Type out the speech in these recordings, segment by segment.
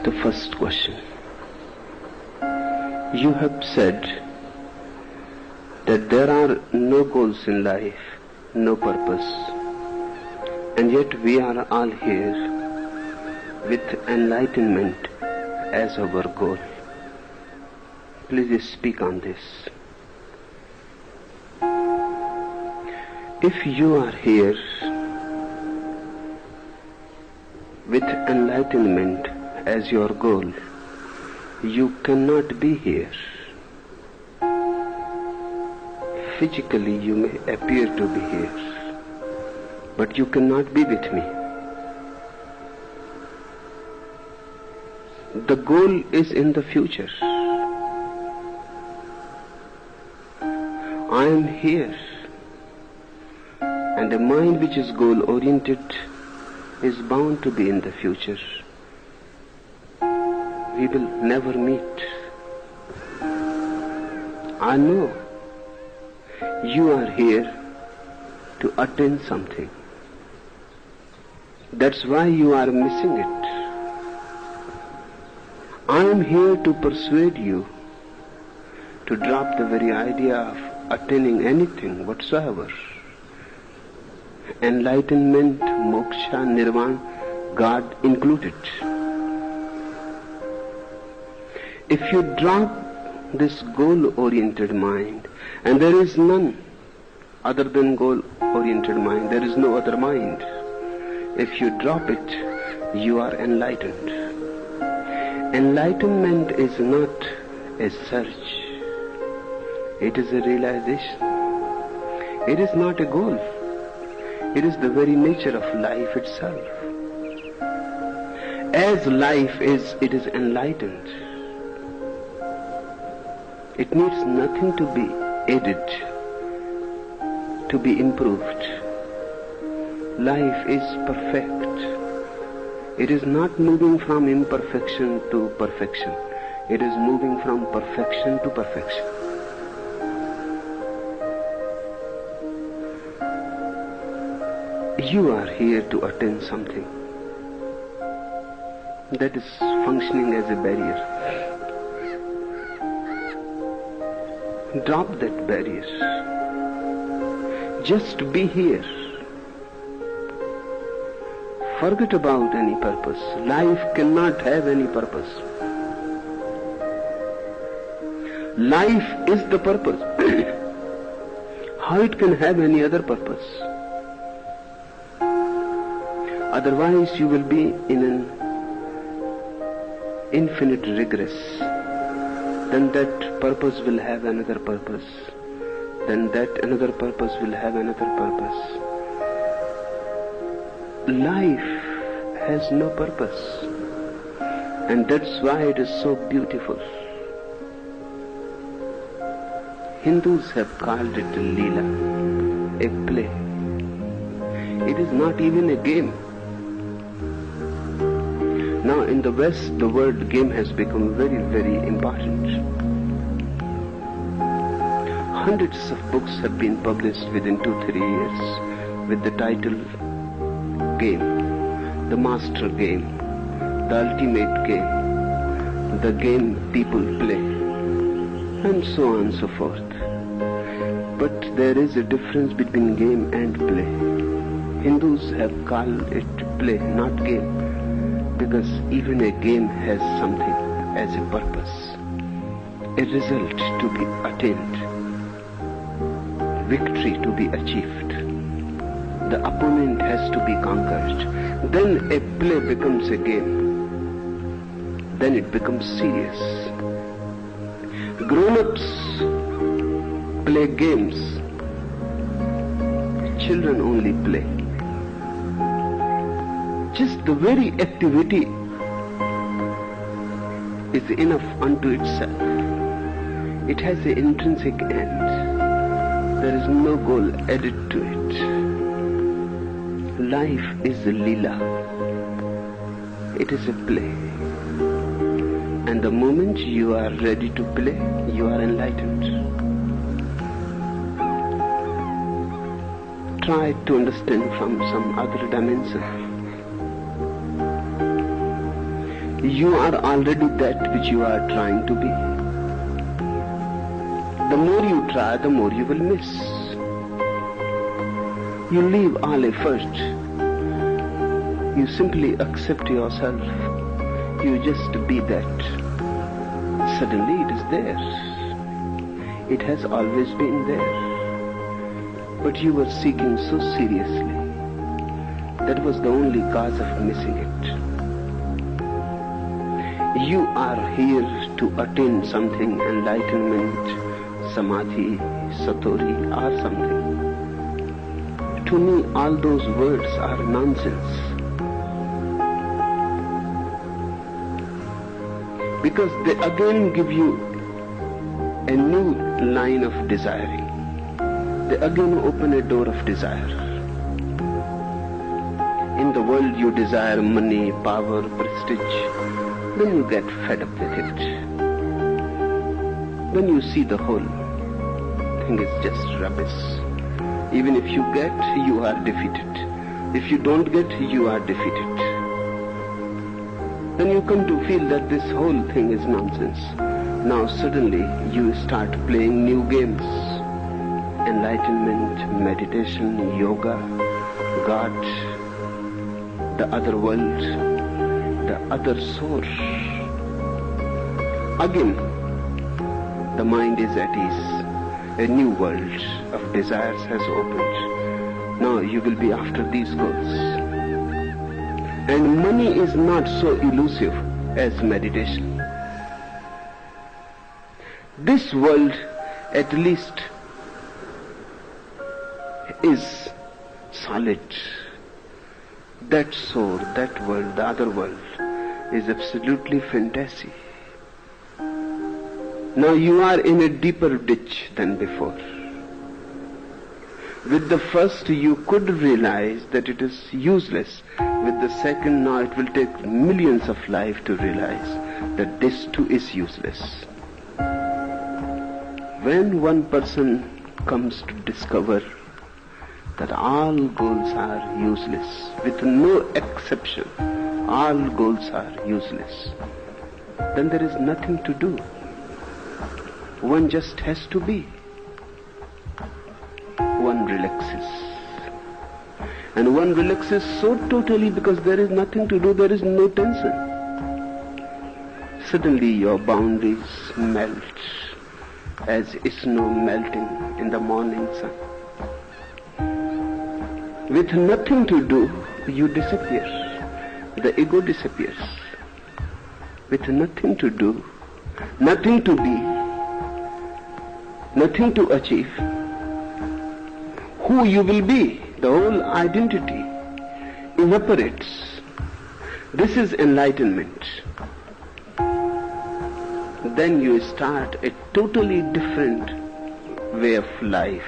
the first question. You have said that there are no goals in life, no purpose, and yet we are all here with enlightenment as our goal. Please speak on this. If you are here with enlightenment as your goal, you cannot be here. Physically you may appear to be here, but you cannot be with me. The goal is in the future. I am here, and a mind which is goal-oriented is bound to be in the future. We will never meet. I know you are here to attain something. That's why you are missing it. I am here to persuade you to drop the very idea of attaining anything whatsoever. Enlightenment, moksha, nirvana, God included. If you drop this goal-oriented mind, and there is none other than goal-oriented mind, there is no other mind. If you drop it, you are enlightened. Enlightenment is not a search. It is a realization. It is not a goal. It is the very nature of life itself. As life is, it is enlightened. It needs nothing to be added, to be improved. Life is perfect. It is not moving from imperfection to perfection. It is moving from perfection to perfection. You are here to attain something that is functioning as a barrier. Drop that barrier. Just be here. Forget about any purpose. Life cannot have any purpose. Life is the purpose. How it can have any other purpose? Otherwise you will be in an infinite regress. Then that purpose will have another purpose. Then that another purpose will have another purpose. Life has no purpose. And that's why it is so beautiful. Hindus have called it Leela, a play. It is not even a game. Now in the West, the word game has become very, very important. Hundreds of books have been published within 2-3 years with the title Game, the Master Game, the Ultimate Game, the Game People Play, and so on and so forth. But there is a difference between game and play. Hindus have called it play, not game, because even a game has something as a purpose, a result to be attained, victory to be achieved. The opponent has to be conquered. Then a play becomes a game. Then it becomes serious. Grown-ups play games. Children only play. Just the very activity is enough unto itself. It has an intrinsic end. There is no goal added to it. Life is a Leela. It is a play. And the moment you are ready to play, you are enlightened. Try to understand from some other dimension. You are already that which you are trying to be. The more you try, the more you will miss. You leave all effort. You simply accept yourself. You just be that. Suddenly it is there. It has always been there. But you were seeking so seriously. That was the only cause of missing it. You are here to attain something, enlightenment, samadhi, satori, or something. To me, all those words are nonsense. Because they again give you a new line of desiring. They again open a door of desire. In the world you desire money, power, prestige. Then you get fed up with it. Then you see the whole thing is just rubbish. Even if you get, you are defeated. If you don't get, you are defeated. Then you come to feel that this whole thing is nonsense. Now suddenly you start playing new games. Enlightenment, meditation, yoga, God, the other world, the other source. Again, the mind is at ease. A new world of desires has opened. Now you will be after these goals. And money is not so elusive as meditation. This world, at least, is solid. That soul, that world, the other world, is absolutely fantasy. Now you are in a deeper ditch than before. With the first you could realize that it is useless. With the second, now it will take millions of lives to realize that this too is useless. When one person comes to discover that all goals are useless, with no exception, all goals are useless, then there is nothing to do. One just has to be. One relaxes. And one relaxes so totally because there is nothing to do, there is no tension. Suddenly your boundaries melt as snow melting in the morning sun. With nothing to do, you disappear. The ego disappears. With nothing to do, nothing to be, nothing to achieve, who you will be, the whole identity evaporates. This is enlightenment. Then you start a totally different way of life.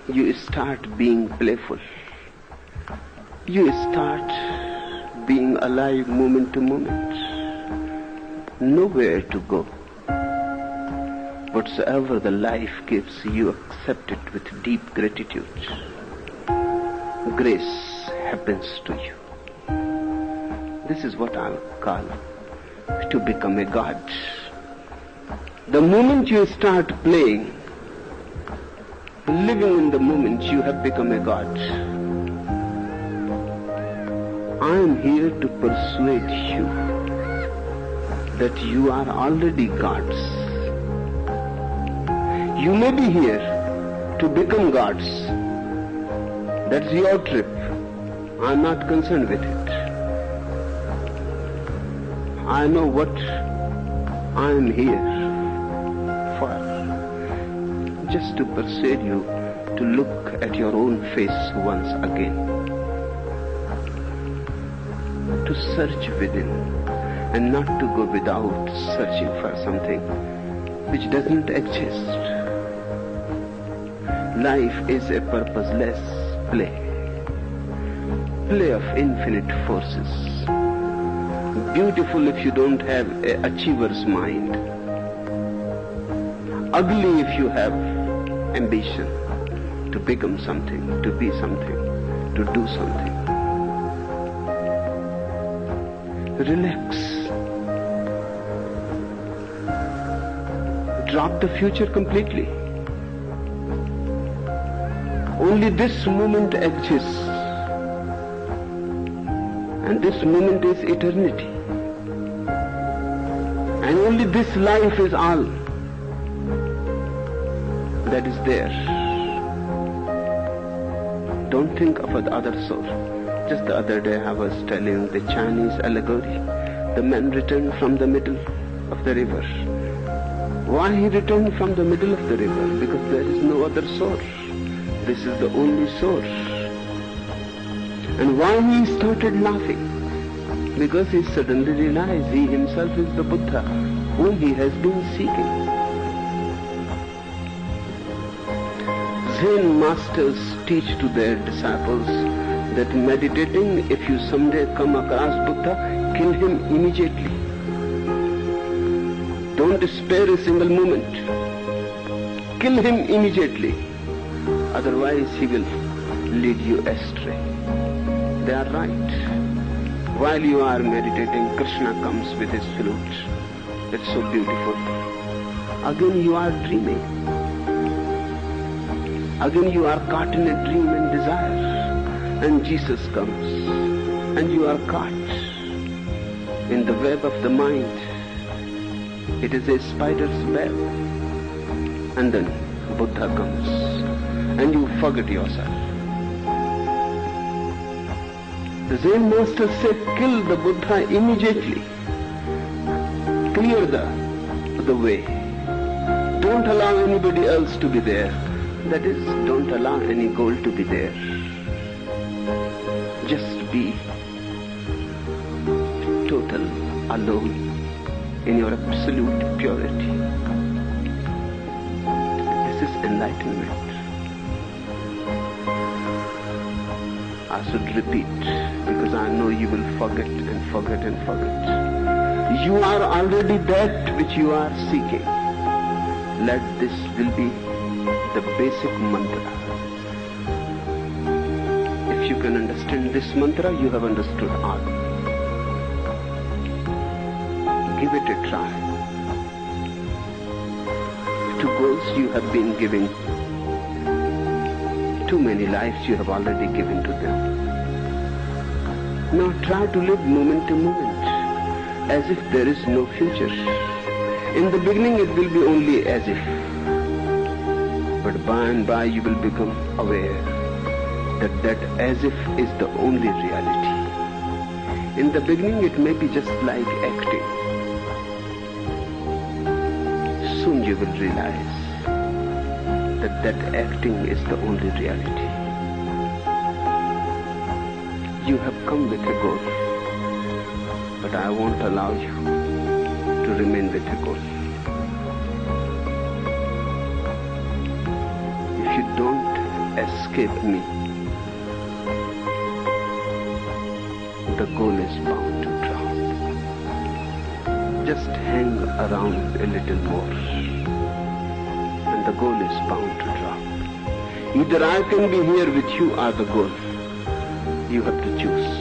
You start being playful. You start being alive moment to moment. Nowhere to go. Whatsoever the life gives, you accept it with deep gratitude. Grace happens to you. This is what I'll call to become a god. The moment you start playing, living in the moment, you have become a god. I am here to persuade you that you are already gods. You may be here to become gods. That's your trip. I'm not concerned with it. I know what I am here for. Just to persuade you to look at your own face once again. To search within and not to go without searching for something which doesn't exist. Life is a purposeless play. Play of infinite forces. Beautiful if you don't have an achiever's mind. Ugly if you have ambition to become something, to be something, to do something. Relax. Drop the future completely. Only this moment exists. And this moment is eternity. And only this life is all that is there. Don't think of the other soul. Just the other day I was telling the Chinese allegory. The man returned from the middle of the river. Why he returned from the middle of the river? Because there is no other source. This is the only source. And why he started laughing? Because he suddenly realized he himself is the Buddha whom he has been seeking. Zen masters teach to their disciples that meditating, if you someday come across Buddha, kill him immediately. Don't spare a single moment. Kill him immediately. Otherwise he will lead you astray. They are right. While you are meditating, Krishna comes with his flute. It's so beautiful. Again you are dreaming. Again you are caught in a dream and desire. And Jesus comes. And you are caught in the web of the mind. It is a spider's web. And then Buddha comes. And you forget yourself. The Zen master said, kill the Buddha immediately. Clear the way. Don't allow anybody else to be there. That is, don't allow any goal to be there. Just be total, alone, in your absolute purity. This is enlightenment. I should repeat, because I know you will forget and forget and forget. You are already that which you are seeking. Let this will be the basic mantra. If you can understand this mantra, you have understood all. Give it a try. To goals you have been giving. Too many lives you have already given to them. Now try to live moment to moment, as if there is no future. In the beginning it will be only as if. But by and by you will become aware that as if is the only reality. In the beginning it may be just like acting. Soon you will realize that acting is the only reality. You have come with a goal, but I won't allow you to remain with a goal. If you don't escape me, the goal is bound to drop. Just hang around a little more. The goal is bound to drop. Either I can be here with you or the goal. You have to choose.